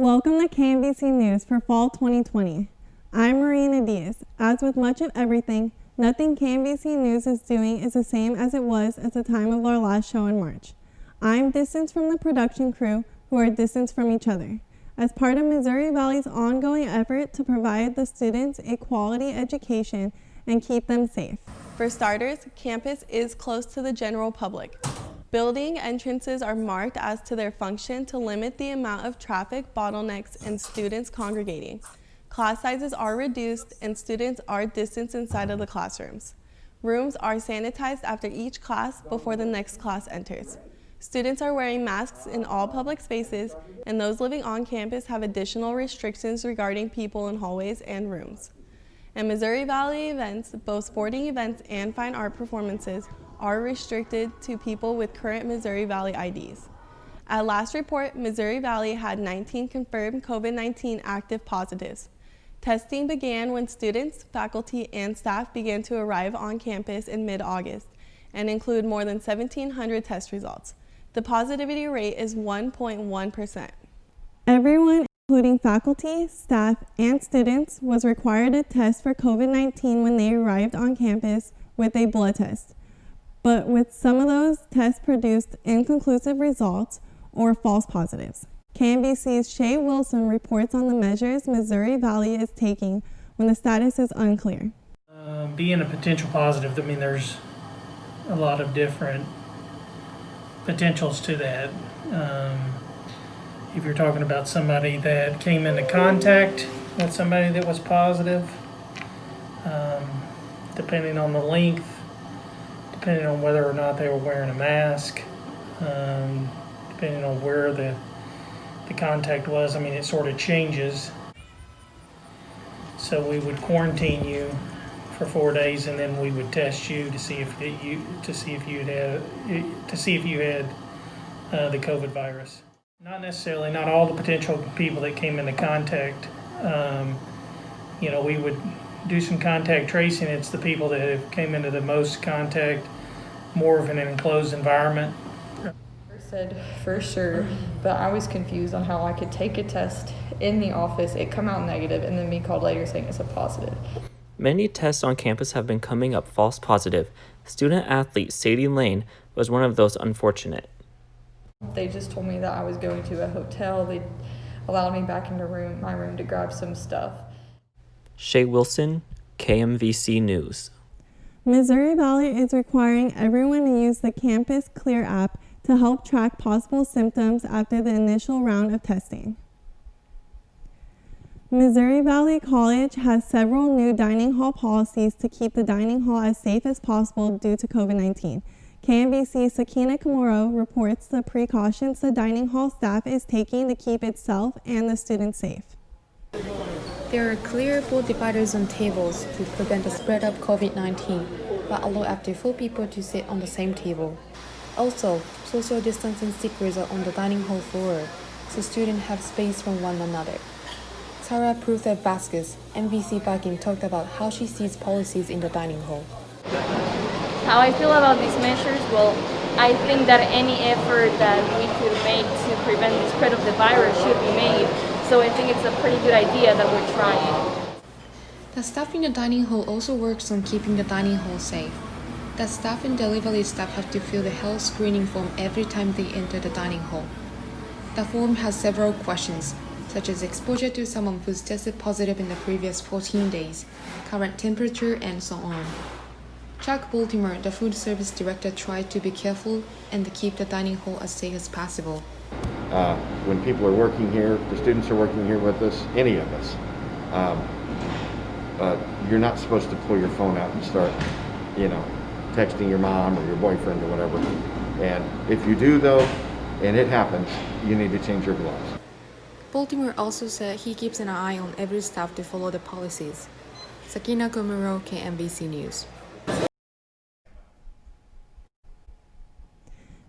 Welcome to KMVC News for Fall 2020. I'm Marina Diaz. As with much of everything, nothing KMVC News is doing is the same as it was at the time of our last show in March. I'm distanced from the production crew, who are distanced from each other, as part of Missouri Valley's ongoing effort to provide the students a quality education and keep them safe. For starters, campus is close to the general public. Building entrances are marked as to their function to limit the amount of traffic bottlenecks and students congregating. Class sizes are reduced and students are distanced inside of the classrooms. Rooms are sanitized after each class before the next class enters. Students are wearing masks in all public spaces, and those living on campus have additional restrictions regarding people in hallways and rooms. And Missouri Valley events, both sporting events and fine art performances, are restricted to people with current Missouri Valley IDs. At last report, Missouri Valley had 19 confirmed COVID-19 active positives. Testing began when students, faculty, and staff began to arrive on campus in mid-August and include more than 1,700 test results. The positivity rate is 1.1%. Everyone, including faculty, staff, and students, was required to test for COVID-19 when they arrived on campus with a blood test. But with some of those tests produced inconclusive results or false positives. KMVC's Shay Wilson reports on the measures Missouri Valley is taking when the status is unclear. Being a potential positive, I mean, there's a lot of different potentials to that. If you're talking about somebody that came into contact with somebody that was positive, depending on the length, depending on whether or not they were wearing a mask, depending on where the contact was, I mean, it sort of changes. So we would quarantine you for 4 days, and then we would test you to see if you had the COVID virus. Not necessarily, not all the potential people that came into contact. We would do some contact tracing. It's the people that came into the most contact, more of an enclosed environment. Said for sure, but I was confused on how I could take a test in the office, it come out negative, and then be called later saying it's a positive. Many tests on campus have been coming up false positive. Student athlete Sadie Lane was one of those unfortunate. They just told me that I was going to a hotel. They allowed me back into my room to grab some stuff. Shay Wilson, KMVC News. Missouri Valley is requiring everyone to use the Campus Clear app to help track possible symptoms after the initial round of testing. Missouri Valley College has several new dining hall policies to keep the dining hall as safe as possible due to COVID-19. KMVC's Sakina Kamoro reports the precautions the dining hall staff is taking to keep itself and the students safe. There are clear board dividers on tables to prevent the spread of COVID-19, but allow up to 4 people to sit on the same table. Also, social distancing stickers are on the dining hall floor, so students have space from one another. Tara Pruther Vasquez, MVC Backing, talked about how she sees policies in the dining hall. How I feel about these measures? Well, I think that any effort that we could make to prevent the spread of the virus should be made. So I think it's a pretty good idea that we're trying. The staff in the dining hall also works on keeping the dining hall safe. The staff and delivery staff have to fill the health screening form every time they enter the dining hall. The form has several questions, such as exposure to someone who's tested positive in the previous 14 days, current temperature, and so on. Chuck Voltmer, the food service director, tried to be careful and to keep the dining hall as safe as possible. When people are working here, the students are working here with us, any of us, you're not supposed to pull your phone out and start, texting your mom or your boyfriend or whatever. And if you do, though, and it happens, you need to change your gloves. Baltimore also said he keeps an eye on every staff to follow the policies. Sakina Komuro, KMVC News.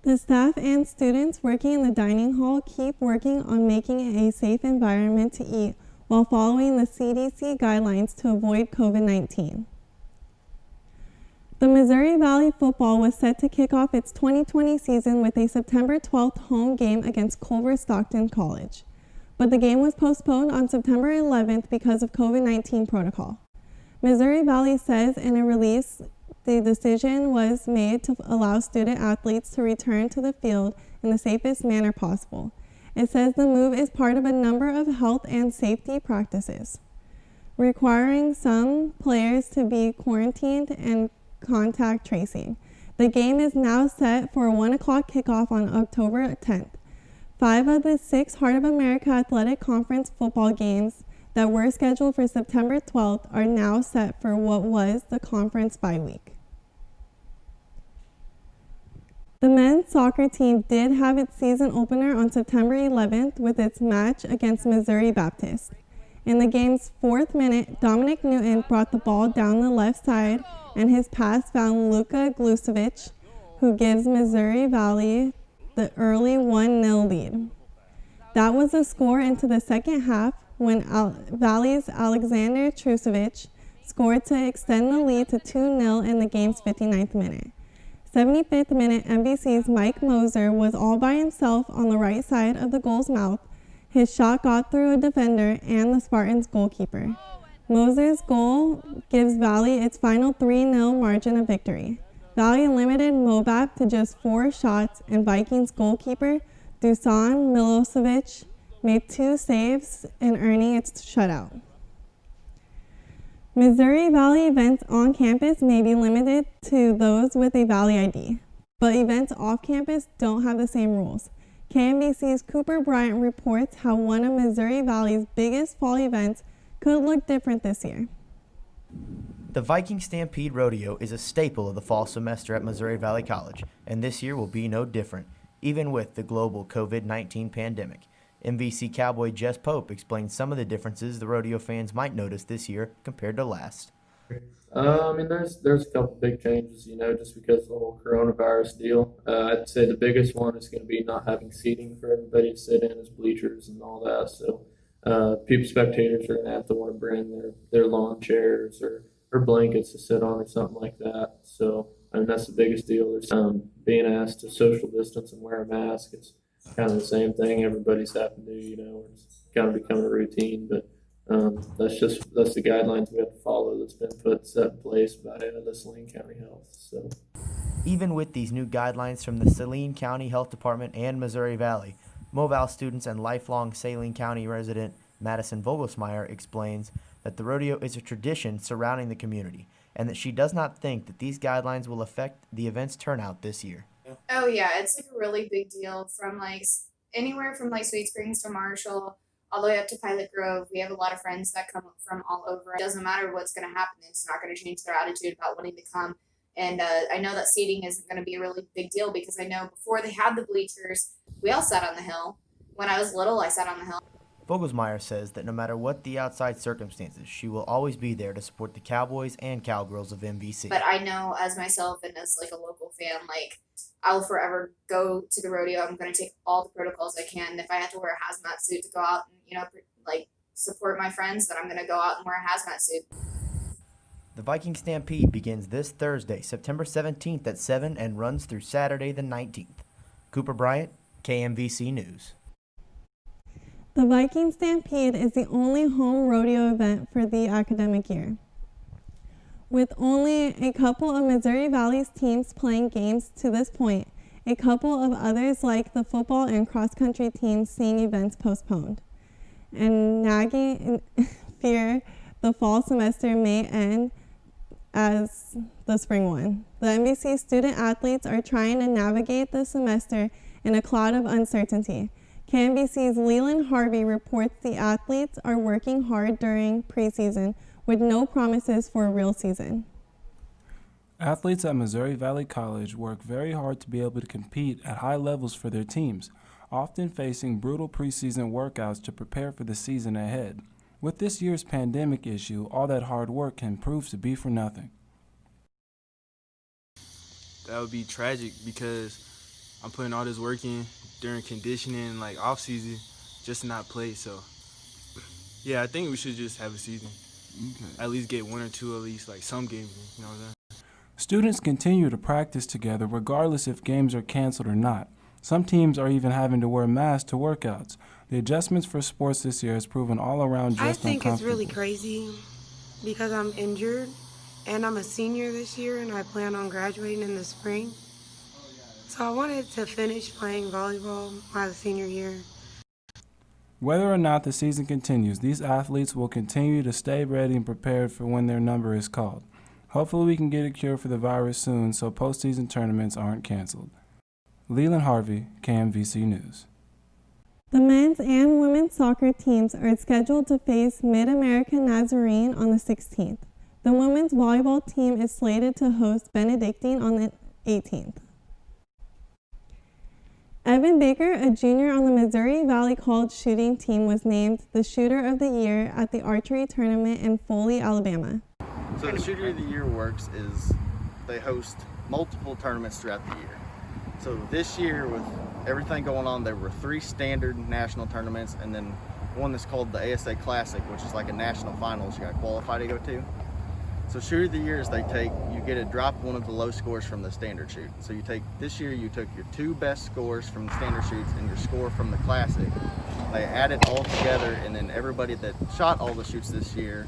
The staff and students working in the dining hall keep working on making it a safe environment to eat while following the CDC guidelines to avoid COVID-19. The Missouri Valley football was set to kick off its 2020 season with a September 12th home game against Culver Stockton College. but the game was postponed on September 11th because of COVID-19 protocol. Missouri Valley says in a release the decision was made to allow student athletes to return to the field in the safest manner possible. It says the move is part of a number of health and safety practices, requiring some players to be quarantined and contact tracing. The game is now set for a 1 o'clock kickoff on October 10th. 5 of the 6 Heart of America Athletic Conference football games that were scheduled for September 12th are now set for what was the conference bye week. The men's soccer team did have its season opener on September 11th with its match against Missouri Baptist. In the game's 4th minute, Dominic Newton brought the ball down the left side and his pass found Luka Glucevic, who gives Missouri Valley the early 1-0 lead. That was the score into the second half when Valley's Alexander Trusovic scored to extend the lead to 2-0 in the game's 59th minute. 75th minute, MVC's Mike Moser was all by himself on the right side of the goal's mouth. His shot got through a defender and the Spartans' goalkeeper. Moser's goal gives Valley its final 3-0 margin of victory. Valley limited Mobap to just 4 shots, and Vikings goalkeeper Dusan Milosevic made 2 saves in earning its shutout. Missouri Valley events on campus may be limited to those with a Valley ID, but events off campus don't have the same rules. KMVC's Cooper Bryant reports how one of Missouri Valley's biggest fall events could look different this year. The Viking Stampede Rodeo is a staple of the fall semester at Missouri Valley College, and this year will be no different, even with the global COVID-19 pandemic. MVC Cowboy Jess Pope explains some of the differences the rodeo fans might notice this year compared to last. There's a couple big changes, just because of the whole coronavirus deal. I'd say the biggest one is going to be not having seating for everybody to sit in as bleachers and all that. So spectators are going to have to want to bring their lawn chairs or blankets to sit on or something like that. So that's the biggest deal. There's being asked to social distance and wear a mask. It's kind of the same thing everybody's having to do. It's kind of becoming a routine, but that's the guidelines we have to follow that's been set in place by the Saline County Health. So even with these new guidelines from the Saline County Health Department and Missouri Valley, Moval students and lifelong Saline County resident Madison Vogelsmeyer explains that the rodeo is a tradition surrounding the community and that she does not think that these guidelines will affect the event's turnout this year. Oh yeah, it's like a really big deal from anywhere from Sweet Springs to Marshall all the way up to Pilot Grove. We have a lot of friends that come from all over. It doesn't matter what's going to happen. It's not going to change their attitude about wanting to come. And I know that seating isn't going to be a really big deal because I know before they had the bleachers, we all sat on the hill. When I was little, I sat on the hill. Vogelsmeyer says that no matter what the outside circumstances, she will always be there to support the Cowboys and Cowgirls of MVC. But I know as myself and as a local fan, I will forever go to the rodeo. I'm going to take all the protocols I can. If I have to wear a hazmat suit to go out and, support my friends, then I'm going to go out and wear a hazmat suit. The Viking Stampede begins this Thursday, September 17th at 7 and runs through Saturday the 19th. Cooper Bryant, KMVC News. The Viking Stampede is the only home rodeo event for the academic year. With only a couple of Missouri Valley's teams playing games to this point, a couple of others like the football and cross-country teams seeing events postponed, and nagging fear the fall semester may end as the spring one. The MVC student athletes are trying to navigate the semester in a cloud of uncertainty. KMVC's Leland Harvey reports the athletes are working hard during preseason with no promises for a real season. Athletes at Missouri Valley College work very hard to be able to compete at high levels for their teams, often facing brutal preseason workouts to prepare for the season ahead. With this year's pandemic issue, all that hard work can prove to be for nothing. That would be tragic because I'm putting all this work in during conditioning, off season, just to not play. So, yeah, I think we should just have a season. Okay. At least get 1 or 2, at least some games. You know what I'm saying? Students continue to practice together regardless if games are canceled or not. Some teams are even having to wear masks to workouts. The adjustments for sports this year has proven all around just I think it's uncomfortable. really crazy because I'm injured and I'm a senior this year and I plan on graduating in the spring. So I wanted to finish playing volleyball my senior year. Whether or not the season continues, these athletes will continue to stay ready and prepared for when their number is called. Hopefully we can get a cure for the virus soon so postseason tournaments aren't canceled. Leland Harvey, KMVC News. The men's and women's soccer teams are scheduled to face Mid-America Nazarene on the 16th. The women's volleyball team is slated to host Benedictine on the 18th. Evan Baker, a junior on the Missouri Valley College shooting team, was named the Shooter of the Year at the archery tournament in Foley, Alabama. So the Shooter of the Year works is they host multiple tournaments throughout the year. So this year, with everything going on, there were 3 standard national tournaments and then one that's called the ASA Classic, which is like a national finals you got to qualify to go to. So Shooter of the Year is you get to drop one of the low scores from the standard shoot. So this year you took your 2 best scores from the standard shoots and your score from the Classic. They add it all together, and then everybody that shot all the shoots this year,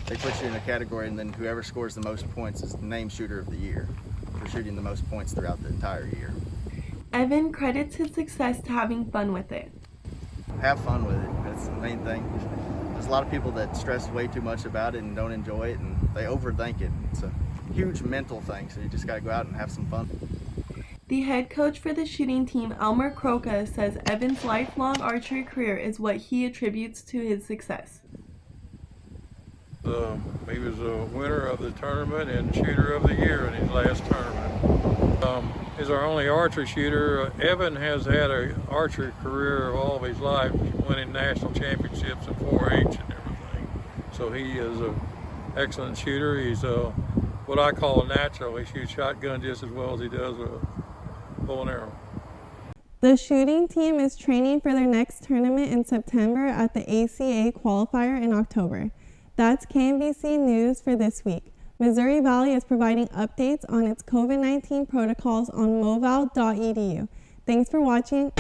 they put you in a category, and then whoever scores the most points is named Shooter of the Year for shooting the most points throughout the entire year. Evan credits his success to having fun with it. Have fun with it. That's the main thing. There's a lot of people that stress way too much about it and don't enjoy it, and they overthink it. It's a huge mental thing, so you just got to go out and have some fun. The head coach for the shooting team, Elmer Croka, says Evan's lifelong archery career is what he attributes to his success. He was a winner of the tournament and Shooter of the Year in his last tournament. He's our only archery shooter. Evan has had an archery career of all of his life, winning national championships in 4-H and everything. So he is an excellent shooter. He's what I call a natural. He shoots shotgun just as well as he does a bow and arrow. The shooting team is training for their next tournament in September at the ACA qualifier in October. That's KMVC News for this week. Missouri Valley is providing updates on its COVID-19 protocols on moval.edu. Thanks for watching.